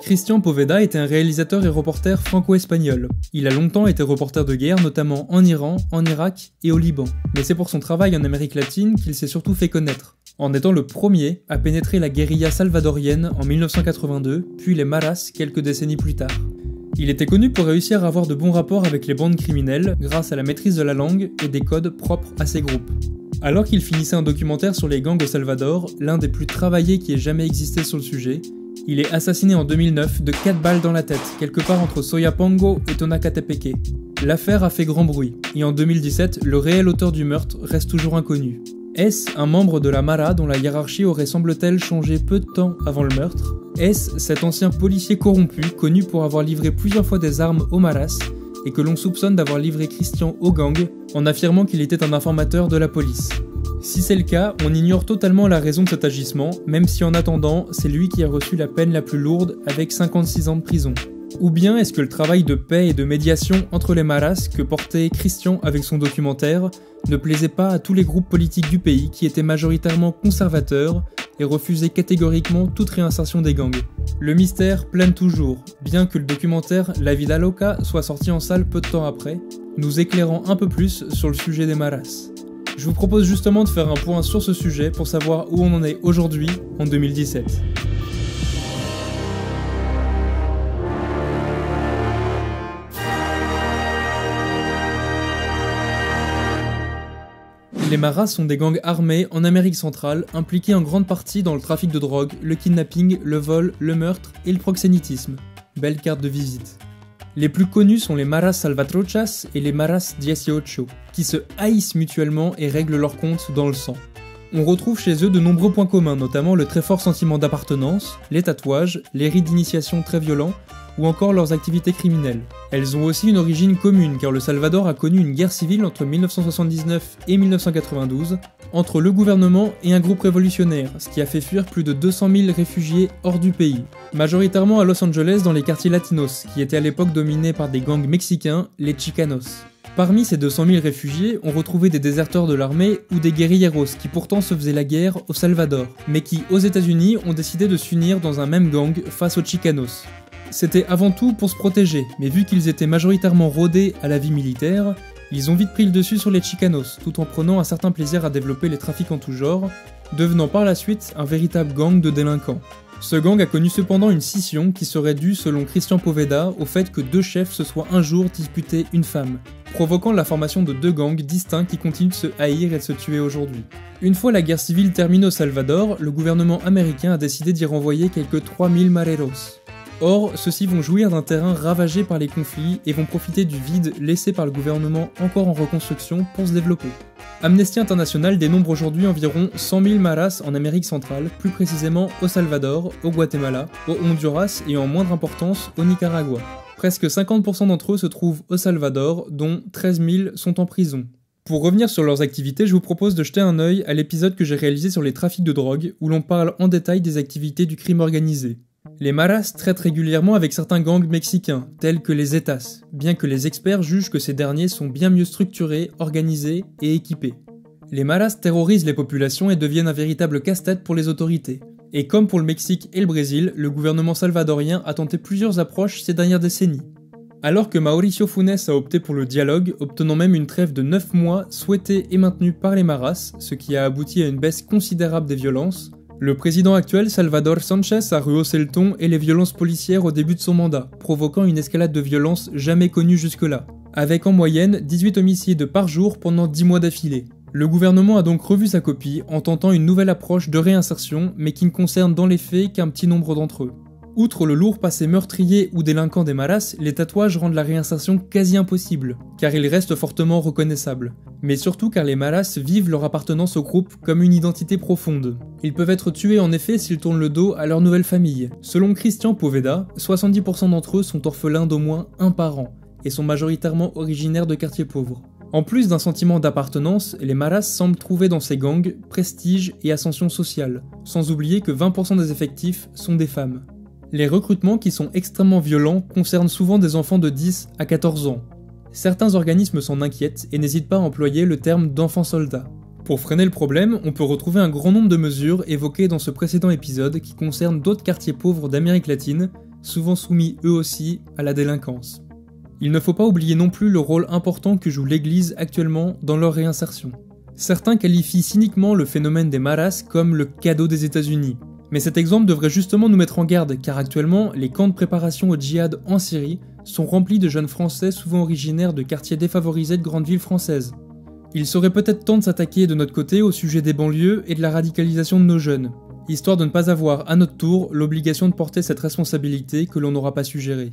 Christian Poveda était un réalisateur et reporter franco-espagnol. Il a longtemps été reporter de guerre, notamment en Iran, en Irak et au Liban. Mais c'est pour son travail en Amérique latine qu'il s'est surtout fait connaître, en étant le premier à pénétrer la guérilla salvadorienne en 1982, puis les Maras quelques décennies plus tard. Il était connu pour réussir à avoir de bons rapports avec les bandes criminelles grâce à la maîtrise de la langue et des codes propres à ces groupes. Alors qu'il finissait un documentaire sur les gangs au Salvador, l'un des plus travaillés qui ait jamais existé sur le sujet, il est assassiné en 2009 de 4 balles dans la tête, quelque part entre Soyapango et Tonacatepeque. L'affaire a fait grand bruit, et en 2017, le réel auteur du meurtre reste toujours inconnu. Est-ce un membre de la Mara dont la hiérarchie aurait semble-t-elle changé peu de temps avant le meurtre? Est-ce cet ancien policier corrompu, connu pour avoir livré plusieurs fois des armes aux Maras, et que l'on soupçonne d'avoir livré Christian au gang, en affirmant qu'il était un informateur de la police? Si c'est le cas, on ignore totalement la raison de cet agissement, même si en attendant, c'est lui qui a reçu la peine la plus lourde avec 56 ans de prison. Ou bien est-ce que le travail de paix et de médiation entre les Maras que portait Christian avec son documentaire ne plaisait pas à tous les groupes politiques du pays qui étaient majoritairement conservateurs et refusaient catégoriquement toute réinsertion des gangs? Le mystère plane toujours, bien que le documentaire La Vida Loca soit sorti en salle peu de temps après, nous éclairant un peu plus sur le sujet des Maras. Je vous propose justement de faire un point sur ce sujet pour savoir où on en est aujourd'hui, en 2017. Les Maras sont des gangs armés en Amérique centrale, impliqués en grande partie dans le trafic de drogue, le kidnapping, le vol, le meurtre et le proxénétisme. Belle carte de visite. Les plus connus sont les Maras Salvatrochas et les Maras 18, qui se haïssent mutuellement et règlent leurs comptes dans le sang. On retrouve chez eux de nombreux points communs, notamment le très fort sentiment d'appartenance, les tatouages, les rites d'initiation très violents, ou encore leurs activités criminelles. Elles ont aussi une origine commune, car le Salvador a connu une guerre civile entre 1979 et 1992, entre le gouvernement et un groupe révolutionnaire, ce qui a fait fuir plus de 200 000 réfugiés hors du pays, majoritairement à Los Angeles dans les quartiers latinos, qui étaient à l'époque dominés par des gangs mexicains, les Chicanos. Parmi ces 200 000 réfugiés, on retrouvait des déserteurs de l'armée ou des guérilleros qui pourtant se faisaient la guerre au Salvador, mais qui, aux États-Unis, ont décidé de s'unir dans un même gang face aux Chicanos. C'était avant tout pour se protéger, mais vu qu'ils étaient majoritairement rodés à la vie militaire, ils ont vite pris le dessus sur les Chicanos, tout en prenant un certain plaisir à développer les trafics en tout genre, devenant par la suite un véritable gang de délinquants. Ce gang a connu cependant une scission qui serait due, selon Christian Poveda, au fait que deux chefs se soient un jour disputés une femme, provoquant la formation de deux gangs distincts qui continuent de se haïr et de se tuer aujourd'hui. Une fois la guerre civile terminée au Salvador, le gouvernement américain a décidé d'y renvoyer quelques 3000 mareros. Or, ceux-ci vont jouir d'un terrain ravagé par les conflits et vont profiter du vide laissé par le gouvernement encore en reconstruction pour se développer. Amnesty International dénombre aujourd'hui environ 100 000 Maras en Amérique centrale, plus précisément au Salvador, au Guatemala, au Honduras et en moindre importance au Nicaragua. Presque 50% d'entre eux se trouvent au Salvador, dont 13 000 sont en prison. Pour revenir sur leurs activités, je vous propose de jeter un œil à l'épisode que j'ai réalisé sur les trafics de drogue, où l'on parle en détail des activités du crime organisé. Les Maras traitent régulièrement avec certains gangs mexicains, tels que les Zetas, bien que les experts jugent que ces derniers sont bien mieux structurés, organisés et équipés. Les Maras terrorisent les populations et deviennent un véritable casse-tête pour les autorités. Et comme pour le Mexique et le Brésil, le gouvernement salvadorien a tenté plusieurs approches ces dernières décennies. Alors que Mauricio Funes a opté pour le dialogue, obtenant même une trêve de 9 mois souhaitée et maintenue par les Maras, ce qui a abouti à une baisse considérable des violences, le président actuel, Salvador Sanchez, a rehaussé le ton et les violences policières au début de son mandat, provoquant une escalade de violence jamais connue jusque-là, avec en moyenne 18 homicides par jour pendant 10 mois d'affilée. Le gouvernement a donc revu sa copie en tentant une nouvelle approche de réinsertion, mais qui ne concerne dans les faits qu'un petit nombre d'entre eux. Outre le lourd passé meurtrier ou délinquant des Maras, les tatouages rendent la réinsertion quasi impossible, car ils restent fortement reconnaissables. Mais surtout car les Maras vivent leur appartenance au groupe comme une identité profonde. Ils peuvent être tués en effet s'ils tournent le dos à leur nouvelle famille. Selon Christian Poveda, 70% d'entre eux sont orphelins d'au moins un parent, et sont majoritairement originaires de quartiers pauvres. En plus d'un sentiment d'appartenance, les Maras semblent trouver dans ces gangs prestige et ascension sociale, sans oublier que 20% des effectifs sont des femmes. Les recrutements qui sont extrêmement violents concernent souvent des enfants de 10 à 14 ans. Certains organismes s'en inquiètent et n'hésitent pas à employer le terme d'enfants soldats. Pour freiner le problème, on peut retrouver un grand nombre de mesures évoquées dans ce précédent épisode qui concernent d'autres quartiers pauvres d'Amérique latine, souvent soumis eux aussi à la délinquance. Il ne faut pas oublier non plus le rôle important que joue l'Église actuellement dans leur réinsertion. Certains qualifient cyniquement le phénomène des maras comme le cadeau des États-Unis. Mais cet exemple devrait justement nous mettre en garde, car actuellement, les camps de préparation au djihad en Syrie sont remplis de jeunes Français souvent originaires de quartiers défavorisés de grandes villes françaises. Il serait peut-être temps de s'attaquer de notre côté au sujet des banlieues et de la radicalisation de nos jeunes, histoire de ne pas avoir à notre tour l'obligation de porter cette responsabilité que l'on n'aura pas su gérer.